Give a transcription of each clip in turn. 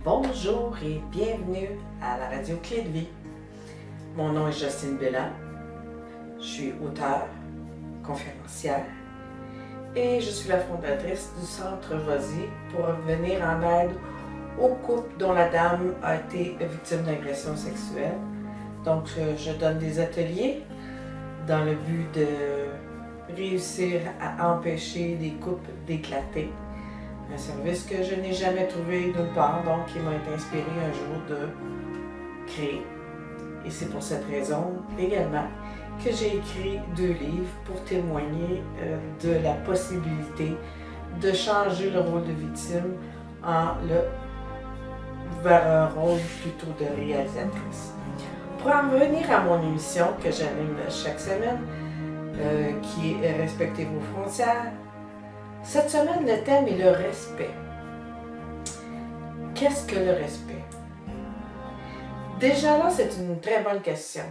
Bonjour et bienvenue à la radio Clé de vie. Mon nom est Justine Bélan. Je suis auteure, conférencière et je suis la fondatrice du Centre Josie pour venir en aide aux couples dont la dame a été victime d'agression sexuelle. Donc, je donne des ateliers dans le but de réussir à empêcher des couples d'éclater. Un service que je n'ai jamais trouvé nulle part, donc qui m'a été inspiré un jour de créer. Et c'est pour cette raison également que j'ai écrit 2 livres pour témoigner de la possibilité de changer le rôle de victime vers un rôle plutôt de réalisatrice. Pour en revenir à mon émission que j'anime chaque semaine, qui est Respectez vos frontières, cette semaine, le thème est le respect. Qu'est-ce que le respect? Déjà là, c'est une très bonne question.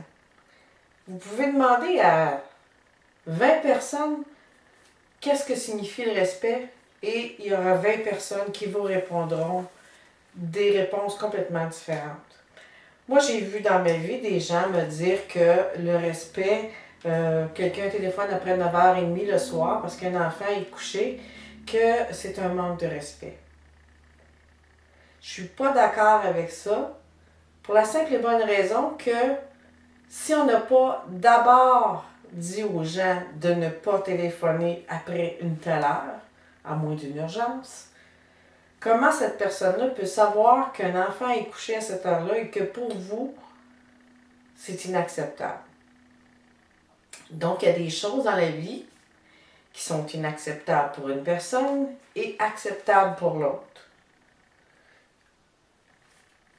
Vous pouvez demander à 20 personnes qu'est-ce que signifie le respect et il y aura 20 personnes qui vous répondront des réponses complètement différentes. Moi, j'ai vu dans ma vie des gens me dire que le respect, quelqu'un téléphone après 9h30 le soir parce qu'un enfant est couché, que c'est un manque de respect. Je suis pas d'accord avec ça pour la simple et bonne raison que si on n'a pas d'abord dit aux gens de ne pas téléphoner après une telle heure, à moins d'une urgence, comment cette personne-là peut savoir qu'un enfant est couché à cette heure-là et que pour vous, c'est inacceptable? Donc, il y a des choses dans la vie qui sont inacceptables pour une personne et acceptables pour l'autre.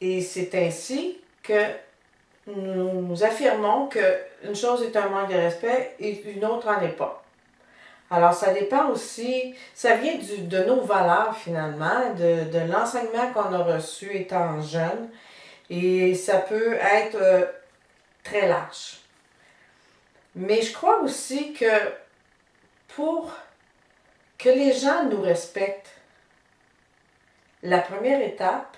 Et c'est ainsi que nous affirmons qu'une chose est un manque de respect et une autre n'en est pas. Alors, ça dépend aussi, ça vient de nos valeurs finalement, de l'enseignement qu'on a reçu étant jeune, et ça peut être très large. Mais je crois aussi que pour que les gens nous respectent, la première étape,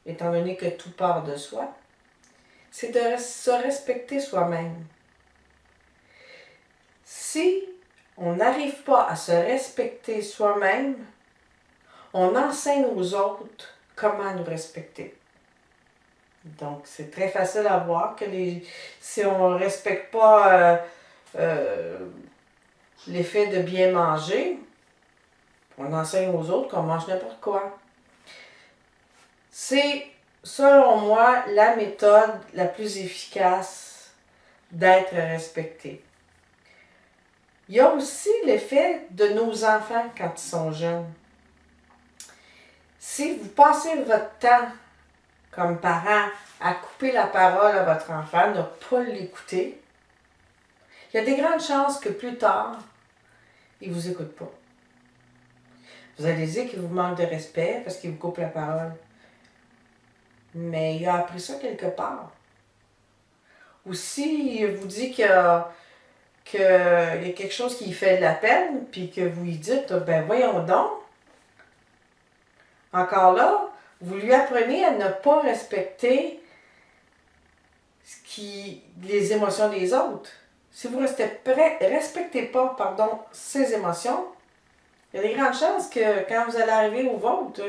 étant donné que tout part de soi, c'est de se respecter soi-même. Si on n'arrive pas à se respecter soi-même, on enseigne aux autres comment nous respecter. Donc, c'est très facile à voir que si on ne respecte pas l'effet de bien manger, on enseigne aux autres qu'on mange n'importe quoi. C'est, selon moi, la méthode la plus efficace d'être respecté. Il y a aussi l'effet de nos enfants quand ils sont jeunes. Si vous passez votre temps, comme parent, à couper la parole à votre enfant, ne pas l'écouter, il y a des grandes chances que plus tard, il ne vous écoute pas. Vous allez dire qu'il vous manque de respect parce qu'il vous coupe la parole. Mais il a appris ça quelque part. Ou s'il vous dit qu'il y a quelque chose qui fait de la peine, puis que vous lui dites, ben voyons donc. Encore là, vous lui apprenez à ne pas respecter les émotions des autres. Si vous ne respectez pas ses émotions, il y a des grandes chances que quand vous allez arriver au vôtre,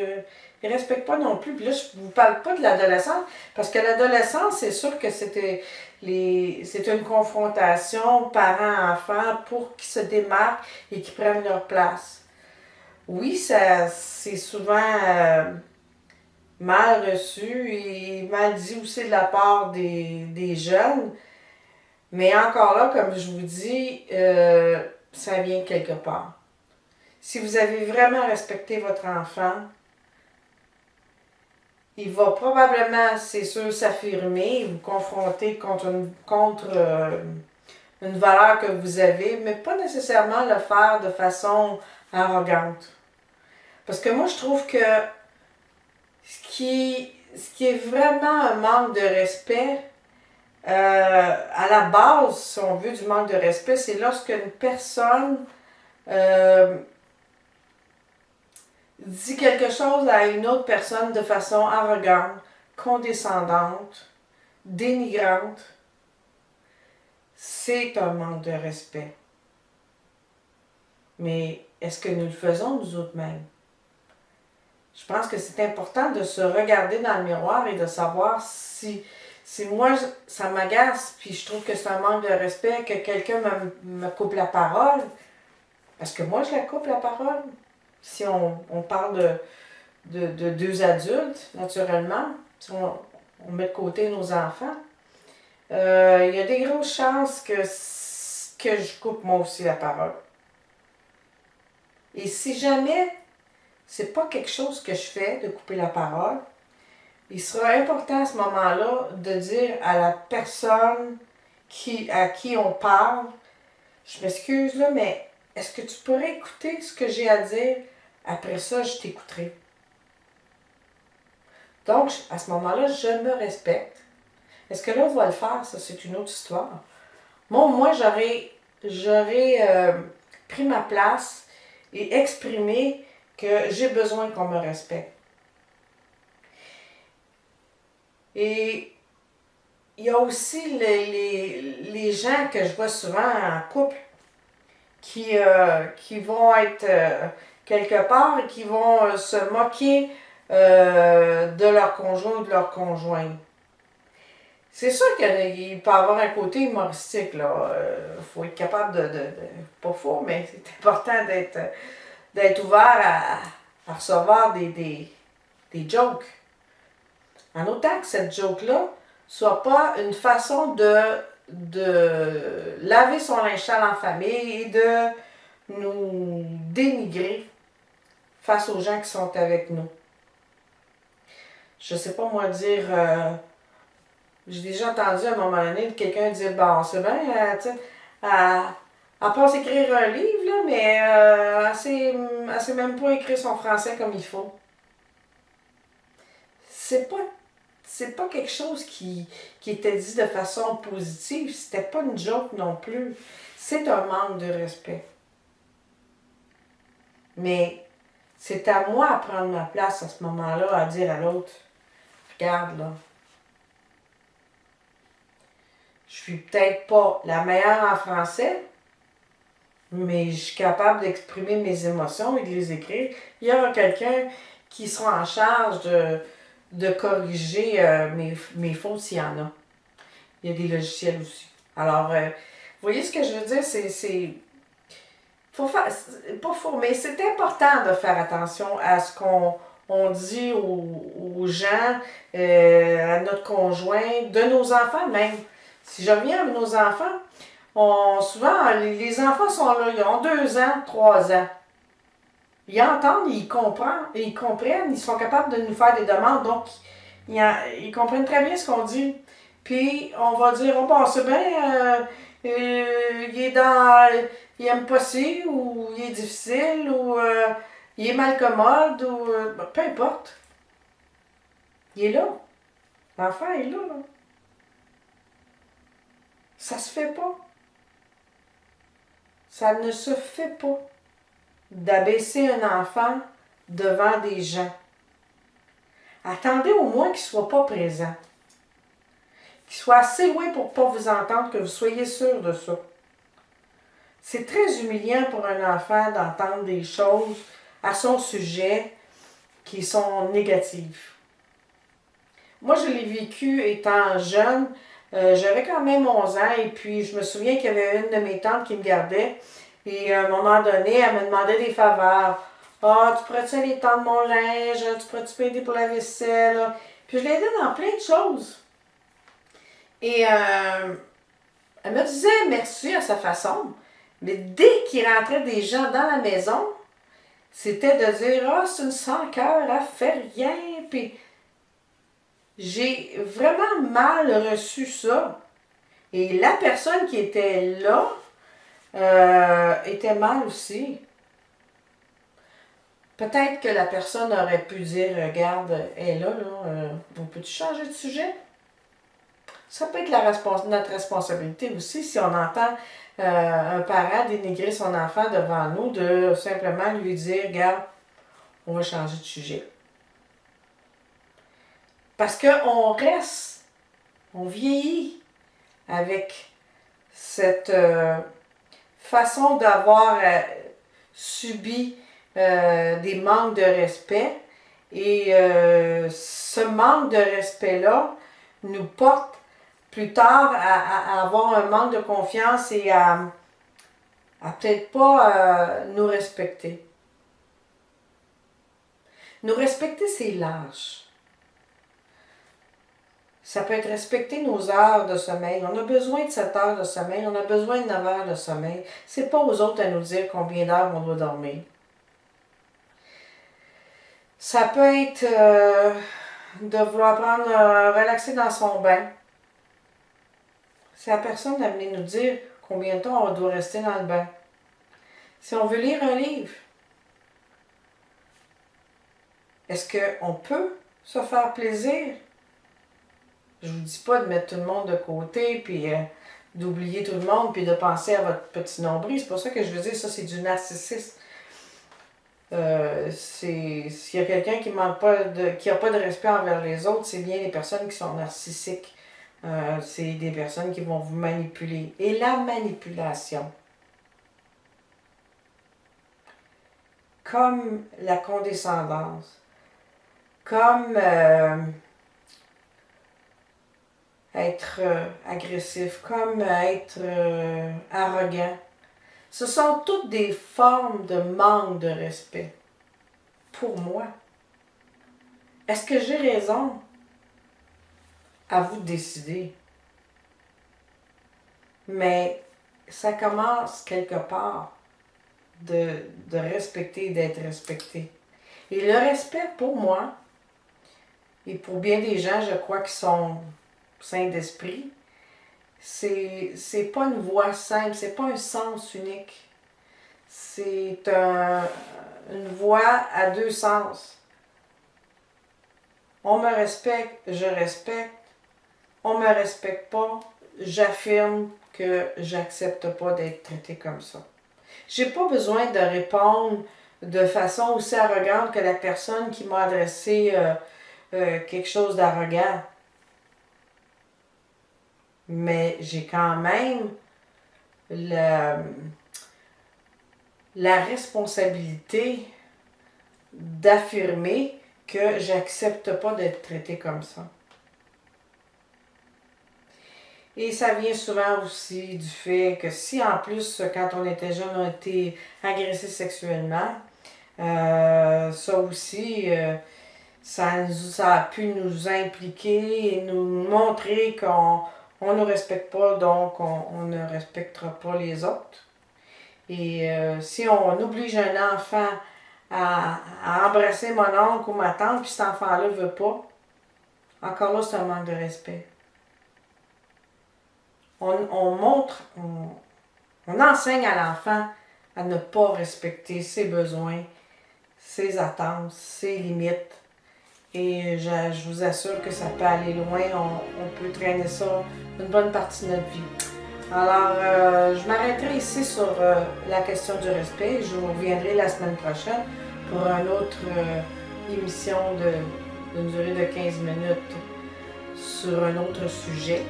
ils ne respectent pas non plus. Puis là, je ne vous parle pas de l'adolescence, parce que l'adolescence, c'est sûr que c'est une confrontation parents-enfants pour qu'ils se démarquent et qu'ils prennent leur place. Oui, c'est souvent mal reçu et mal dit aussi de la part des jeunes, mais encore là, comme je vous dis, ça vient quelque part. Si vous avez vraiment respecté votre enfant, il va probablement, c'est sûr, s'affirmer, vous confronter contre une valeur que vous avez, mais pas nécessairement le faire de façon arrogante. Parce que moi, je trouve que ce qui est vraiment un manque de respect, à la base, si on veut, du manque de respect, c'est lorsque une personne dit quelque chose à une autre personne de façon arrogante, condescendante, dénigrante, c'est un manque de respect. Mais est-ce que nous le faisons nous autres mêmes? Je pense que c'est important de se regarder dans le miroir et de savoir si moi, ça m'agace, puis je trouve que c'est un manque de respect que quelqu'un me coupe la parole. Parce que moi, je la coupe la parole. Si on parle de deux adultes, naturellement, si on met de côté nos enfants, il y a des grosses chances que je coupe moi aussi la parole. Et si jamais c'est pas quelque chose que je fais, de couper la parole, il sera important à ce moment-là de dire à la personne à qui on parle, je m'excuse là, mais est-ce que tu pourrais écouter ce que j'ai à dire? Après ça, je t'écouterai. Donc, à ce moment-là, je me respecte. Est-ce que l'autre va le faire? Ça, c'est une autre histoire. Moi, j'aurais pris ma place et exprimé que j'ai besoin qu'on me respecte. Et il y a aussi les gens que je vois souvent en couple qui vont être quelque part et qui vont se moquer de leur conjoint ou de leur conjointe. C'est sûr qu'il peut y avoir un côté humoristique, là. Faut être capable pas faux, mais c'est important d'être ouvert à recevoir des jokes. En autant que cette joke-là soit pas une façon de laver son linge sale en famille et de nous dénigrer face aux gens qui sont avec nous. Je sais pas moi dire... j'ai déjà entendu à un moment donné quelqu'un dire, bon, c'est bien, tu sais, elle pense écrire un livre, là, mais elle sait même pas écrire son français comme il faut. C'est pas quelque chose qui était dit de façon positive, c'était pas une joke non plus. C'est un manque de respect. Mais c'est à moi à prendre ma place à ce moment-là, à dire à l'autre, regarde là, je suis peut-être pas la meilleure en français, mais je suis capable d'exprimer mes émotions et de les écrire. Il y aura quelqu'un qui sera en charge de corriger mes fautes s'il y en a. Il y a des logiciels aussi. Alors, vous voyez ce que je veux dire? Faut faire, pas faux, mais c'est important de faire attention à ce qu'on dit aux gens, à notre conjoint, de nos enfants même. Si je reviens à nos enfants, souvent, les enfants sont là, ils ont 2 ans, 3 ans. Ils entendent, ils comprennent, ils sont capables de nous faire des demandes, donc ils comprennent très bien ce qu'on dit. Puis, on va dire, oh bon, c'est bien, il aime pas ci, ou il est difficile, ou il est malcommode, ou peu importe. Il est là. L'enfant est là, là. Ça se fait pas. Ça ne se fait pas d'abaisser un enfant devant des gens. Attendez au moins qu'il ne soit pas présent. Qu'il soit assez loin pour ne pas vous entendre, que vous soyez sûr de ça. C'est très humiliant pour un enfant d'entendre des choses à son sujet qui sont négatives. Moi, je l'ai vécu étant jeune. J'avais quand même 11 ans et puis je me souviens qu'il y avait une de mes tantes qui me gardait. Et à un moment donné, elle me demandait des faveurs. Ah, tu pourrais-tu aller tendre mon linge? Tu pourrais-tu m'aider pour la vaisselle? Puis je l'aidais dans plein de choses. Et elle me disait merci à sa façon. Mais dès qu'il rentrait des gens dans la maison, c'était de dire ah, c'est une sans-cœur, elle fait rien. Puis j'ai vraiment mal reçu ça. Et la personne qui était là était mal aussi. Peut-être que la personne aurait pu dire, regarde, elle est là, on peut-tu changer de sujet? Ça peut être notre responsabilité aussi, si on entend un parent dénigrer son enfant devant nous, de simplement lui dire, regarde, on va changer de sujet. Parce qu'on reste, on vieillit avec cette façon d'avoir subi des manques de respect. Et ce manque de respect-là nous porte plus tard à avoir un manque de confiance et à peut-être pas nous respecter. Nous respecter, c'est large. Ça peut être respecter nos heures de sommeil. On a besoin de 7 heures de sommeil, on a besoin de 9 heures de sommeil. C'est pas aux autres à nous dire combien d'heures on doit dormir. Ça peut être de vouloir relaxer dans son bain. C'est à personne à venir nous dire combien de temps on doit rester dans le bain. Si on veut lire un livre, est-ce qu'on peut se faire plaisir? Je ne vous dis pas de mettre tout le monde de côté, puis d'oublier tout le monde, puis de penser à votre petit nombril. C'est pour ça que je veux dire, ça c'est du narcissisme. S'il y a quelqu'un qui n'a pas de respect envers les autres, c'est bien les personnes qui sont narcissiques. C'est des personnes qui vont vous manipuler. Et la manipulation, comme la condescendance, comme être agressif, comme être arrogant, ce sont toutes des formes de manque de respect. Pour moi. Est-ce que j'ai raison? À vous de décider. Mais ça commence quelque part de respecter et d'être respecté. Et le respect, pour moi, et pour bien des gens, je crois, qui sont sains d'esprit, c'est pas une voie simple, c'est pas un sens unique. C'est une voie à deux sens. On me respecte, je respecte. On me respecte pas, j'affirme que j'accepte pas d'être traité comme ça. J'ai pas besoin de répondre de façon aussi arrogante que la personne qui m'a adressé quelque chose d'arrogant. Mais j'ai quand même la responsabilité d'affirmer que j'accepte pas d'être traité comme ça. Et ça vient souvent aussi du fait que si en plus, quand on était jeune, on a été agressé sexuellement, ça aussi, ça a pu nous impliquer et nous montrer qu'on ne nous respecte pas, donc on ne respectera pas les autres. Et si on oblige un enfant à embrasser mon oncle ou ma tante, puis cet enfant-là ne veut pas, encore là, c'est un manque de respect. On montre, on enseigne à l'enfant à ne pas respecter ses besoins, ses attentes, ses limites. Et je vous assure que ça peut aller loin, on peut traîner ça une bonne partie de notre vie. Alors, je m'arrêterai ici sur la question du respect. Je vous reviendrai la semaine prochaine pour une autre émission d'une durée de 15 minutes sur un autre sujet.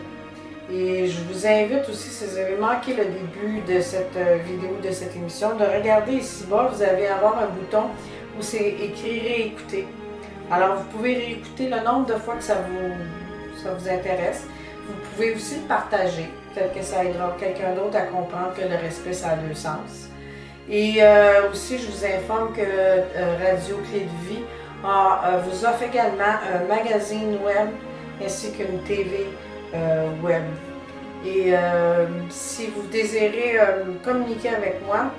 Et je vous invite aussi, si vous avez manqué le début de cette vidéo, de cette émission, de regarder ici-bas. Vous allez avoir un bouton où c'est écrit « Réécouter ». Alors, vous pouvez réécouter le nombre de fois que ça vous intéresse. Vous pouvez aussi le partager, peut-être que ça aidera quelqu'un d'autre à comprendre que le respect, ça a deux sens. Et aussi, je vous informe que Radio Clé de Vie vous offre également un magazine web ainsi qu'une TV web. Et si vous désirez communiquer avec moi,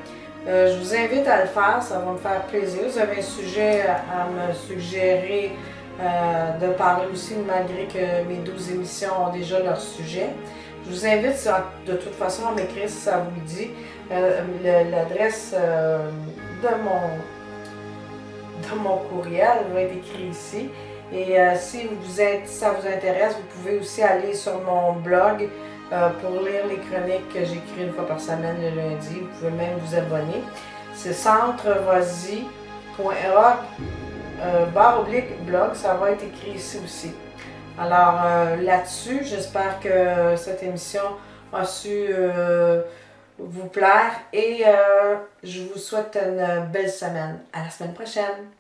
je vous invite à le faire, ça va me faire plaisir. Vous avez un sujet à me suggérer de parler aussi, malgré que mes 12 émissions ont déjà leur sujet. Je vous invite de toute façon à m'écrire si ça vous dit. L'adresse de mon courriel va être écrite ici. Et si ça vous intéresse, vous pouvez aussi aller sur mon blog pour lire les chroniques que j'écris une fois par semaine le lundi. Vous pouvez même vous abonner. C'est centrevasy.com. blog, ça va être écrit ici aussi. Alors là-dessus, j'espère que cette émission a su vous plaire et je vous souhaite une belle semaine. À la semaine prochaine!